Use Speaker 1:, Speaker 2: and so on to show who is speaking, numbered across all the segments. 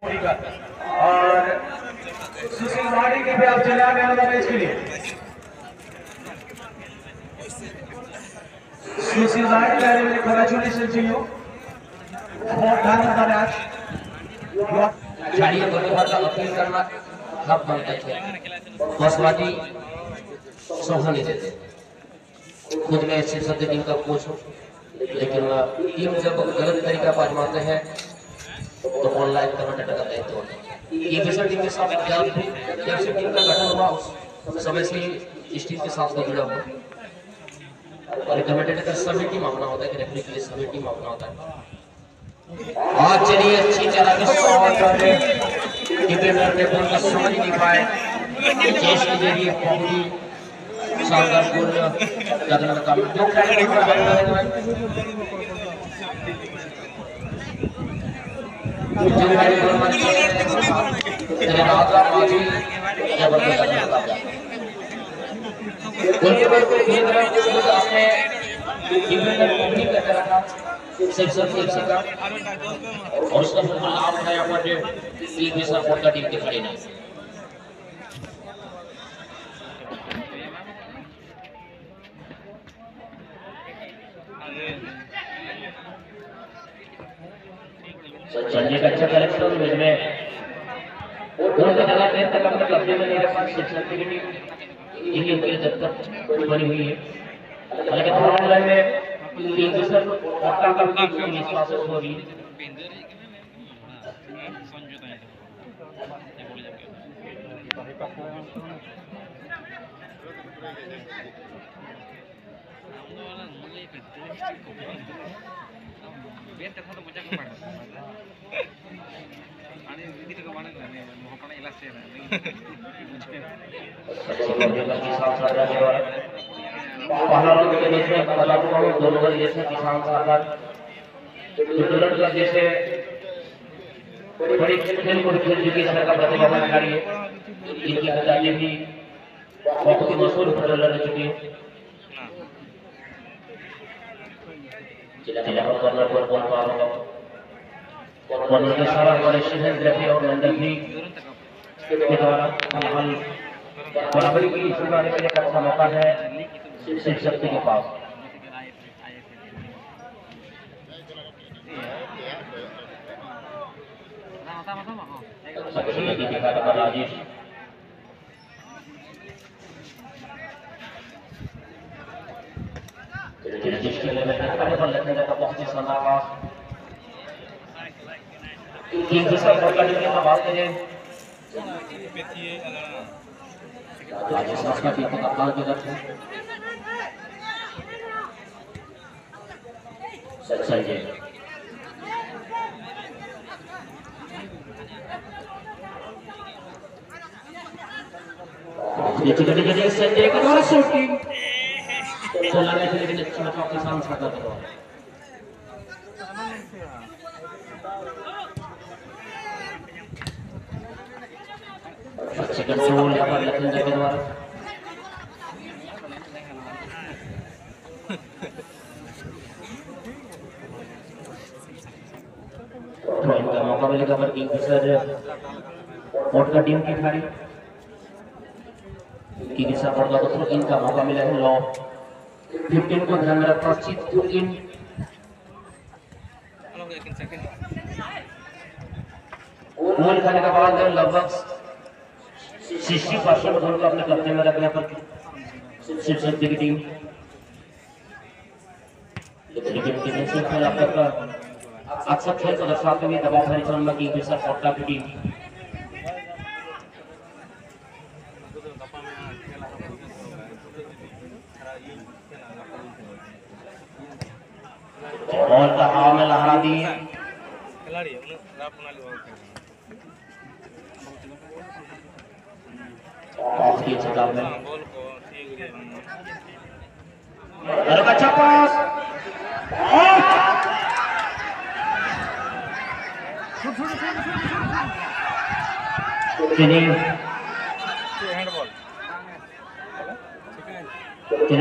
Speaker 1: और सुशील वाड़ी के भी आप चले आ गए मैच के लिए। सुशील वाड़ी के लिए congratulation to you for that match.
Speaker 2: खिलाड़ियों को थोड़ा अपील करना हक बनता है। बसवादी सोचना नहीं देते, खुद में शीर्षक टीम का कोच हूँ, लेकिन टीम जब गलत तरीका पर आजमाते हैं तो ऑनलाइन कमेंट का दायित्व होता है। ये विशेष टीम के साथ जब से टीम का गठन हुआ उस समय से इस टीम के साथ जुड़ा हुआ, और कमेंटेटर का सभी टीम अपना होता है कि रेफरी के लिए सभी टीम अपना होता है। और चलिए अच्छी तरह से शॉट करके डिफेंडर ने बॉल को समझ नहीं पाए, चेस के जरिए बहुत ही शानदार गोल लगने का जो खिलाड़ी गोल मारते हैं तेरे राजा माजी जबरदस्त गोलकीपर को खेल रहा है तो आपने डिफेंडर को नहीं कर रहा था सिर्फ एक सेकंड, और उसका बिल्कुल लाभ उठाया पर टीम में सपोर्ट का टीम के खड़े नहीं। संजय का अच्छा कलेक्शन में गोल का जगह देर तक अपने कब्जे में मेरे पास शिक्षण की टीम इंडियन के जब तक बनी हुई है, हालांकि थोड़ा ऑनलाइन में टीम के सर पक्का का विश्वास हो रही है। दोनों जैसे किसान सरकार जैसे बड़ी खेल को खेल चुकी है का प्रतिभा खिलाड़ी है, इनकी खिलाड़ी भी बहुत ही मशहूर फुटबॉलर रह चुकी है। जिला कॉर्नर पर बॉल पार होगा, कॉर्नर के सारा हमारे शिहन ग्रेफी और अंदर भी के द्वारा हाल बराबरी की शुरुआत के लिए अच्छा मौका है शिव शक्ति के पास। राजेश के लिए बहुत ही शानदार पास टीम के साथ बात करें राजेश का टीम को कप्तान की तरफ से संजय संजय का द्वारा शूटिंग लगा थे, लेकिन अच्छा चौक के सामने छक्का था। अच्छे कंट्रोल यहाँ पर लखनऊ के द्वारा इनका मौका मिलेगा पर किंगफिशर कोर्ट का टीम की खिलाड़ी किंगफिशर कोर्ट का तो इनका मौका मिला है। लॉ 15 को ध्यान में रखना चित इन गोल खाने के बाद लगभग 60% गोल को अपने कब्जे में रखने पर शिव शक्ति की टीम, लेकिन डिफेंसिव खेल अब तक अक्सर खेल को दर्शाते हुए दबाव भरे चरण में किंगफिशर कोर्ट की टीम बॉल का हवा में लहरा दी बहुत ही अच्छा काम है। अच्छा पास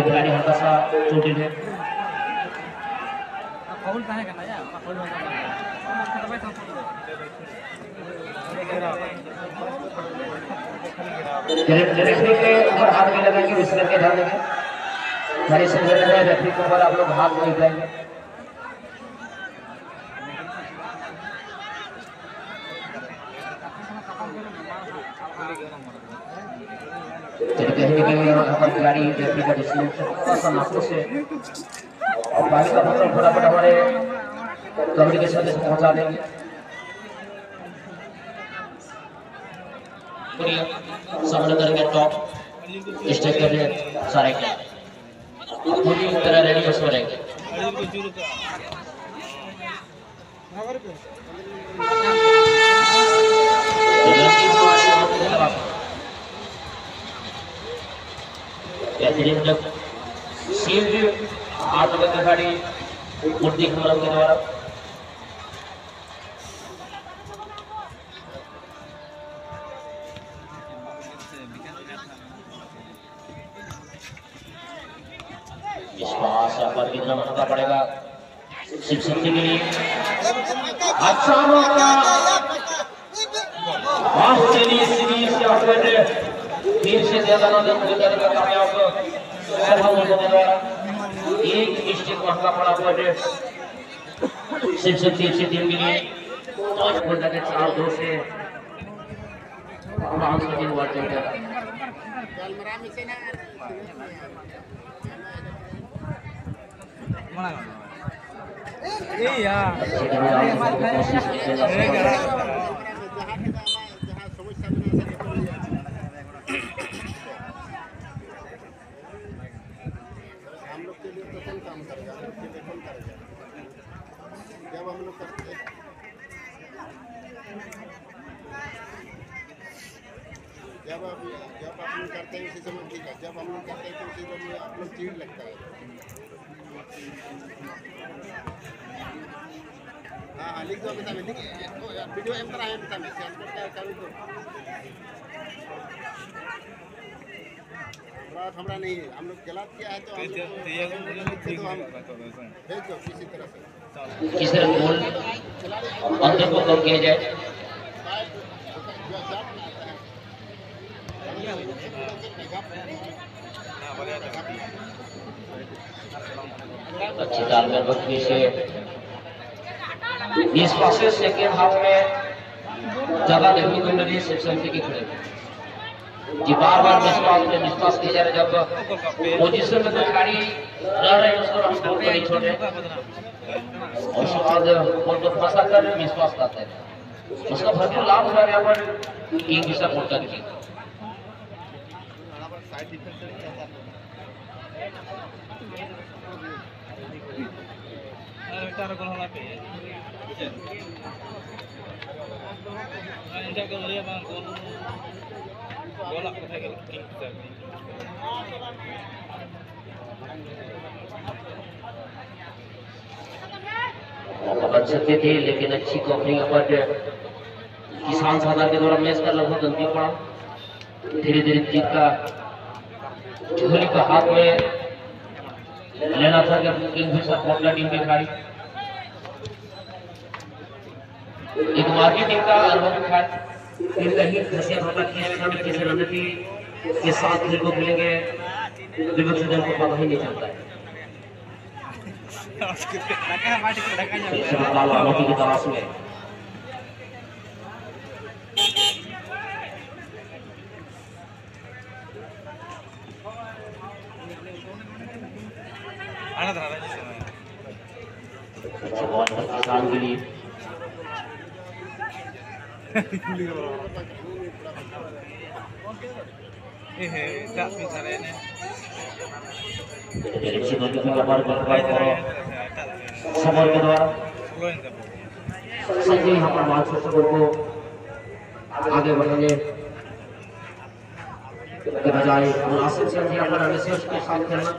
Speaker 2: खिलाड़ी हल्का सा चोटिल है। फाउल कहां करना यार, फाउल रेफरी के ऊपर हाथ नहीं लगाएंगे, विस्तर के ध्यान देंगे। हमारे सिलसिले में रेफरी के ऊपर आप लोग हाथ नहीं लगाएंगे। खिलाड़ी रेफरी का डिसीजन से और पानी का बोतल फटाफट हमारे कबड्डी के सदस्य पहुंचा देंगे। सामने करेंगे टॉप स्टेज के लिए सारे पूरी तरह रेडी हो रहेंगे। जब शील्ड हाथ में खिलाड़ी मूर्ति खमरम के द्वारा पर कितना महंगा पड़ेगा शिव शक्ति के लिए। अच्छा होगा ऑस्ट्रेलिया सीरीज से फिर से ज्यादा कामयाब द्वारा एक मिस्टेक महंगा पड़ा हुआ है शिव शक्ति से टीम के लिए। 4-2 से
Speaker 3: जब आप लोग करते हैं उसी समय ठीक है, जब हम लोग करते हैं तो उसी समय आप लोग चीड़ लगता है। हाँ लिख दो बता मैं वीडियो एम तरह है बता मैं सेंड करता है कभी तो बात हमरा नहीं है, हम लोग गलत किया है तो हम भेज दो किसी तरह से
Speaker 2: किस तरह गोल अंदर को कम किया जाए। अच्छी तालमेल बख्शी से इस पासे सेकेंड हाफ में ज्यादा देखने को मिली शिव शक्ति की खड़े जी बार विश्वास किया जा रहा है। जब पोजीशन में तो खिलाड़ी रह रहे हैं उसको हम गोल को नहीं छोड़ रहे और उसके बाद गोल को फंसा कर विश्वास करते हैं, उसका भरपूर लाभ उठा यहाँ पर एक दिशा पोल करके। बच सकते थे लेकिन अच्छी कवरिंग पर किसान साधार के द्वारा मैच का लगभग अंतिम पड़ा। धीरे धीरे जीत का झोली का हाथ में लेना था कि किंगफिशर कोटला टीम के खिलाड़ी एक मार्केट टीम का अनुभव था। फिर कहीं किसी रणनीति के साथ खेल को खेलेंगे विपक्ष दल को पता ही नहीं चलता है। की तलाश में किसान के लिए समर के द्वारा संजय यहाँ पर बात को आगे बढ़ाने के बजाय मुनासिब संजय यहाँ पर अनिशेष के साथ खेलना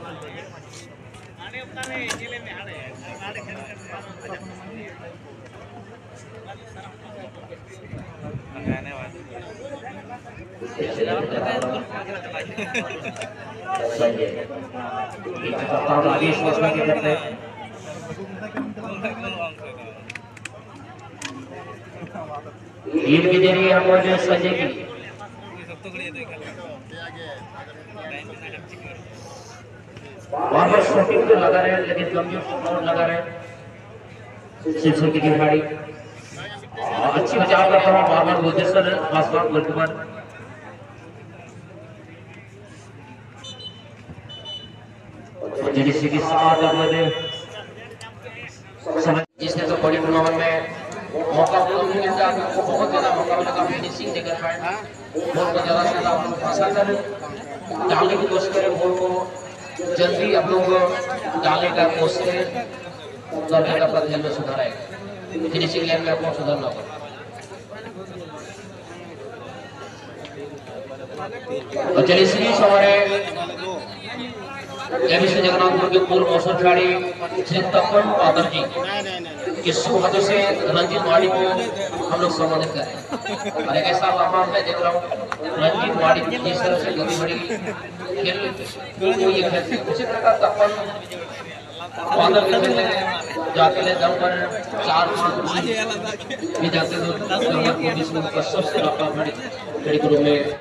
Speaker 2: टीम के जरिए हम जो संजय की वहां पर शॉटिंग तो लगा रहे हैं, लेकिन कमजोर शॉट लगा रहे हैं शिवसर की खिलाड़ी। अच्छी बचाव करता हुआ बाबर बुद्धेश्वर पासवान गोलकीपर। जेडीसी के साथ जिसने तो बड़ी टूर्नामेंट में मौका बहुत मिलता है, आपको बहुत ज्यादा मौका मिलेगा फिनिशिंग देकर पाए, बॉल को ज्यादा से ज्यादा आप लोग फंसा करें, डालने की कोशिश करें, बॉल को जल्दी आप लोग डालने का कोशिश करें, करने का अपना खेल में सुधार आएगा, फिनिशिंग लाइन में आपको सुधारना होगा। और चलिए सीरीज हमारे एबीसी जगन्नाथपुर के पूर्व मौसम खिलाड़ी श्री तपन पादर जी के शुभ हाथों से रंजीत वाड़ी को हम लोग सम्मानित करें। और एक ऐसा लम्हा मैं देख रहा हूँ रंजीत वाड़ी जिस तरह से बड़ी बड़ी खेल को ये खेलते उसी तरह का तपन पादर भी खेलने जाते दम पर 4-5 भी जाते तो सबसे खिलाड़ी के रूप में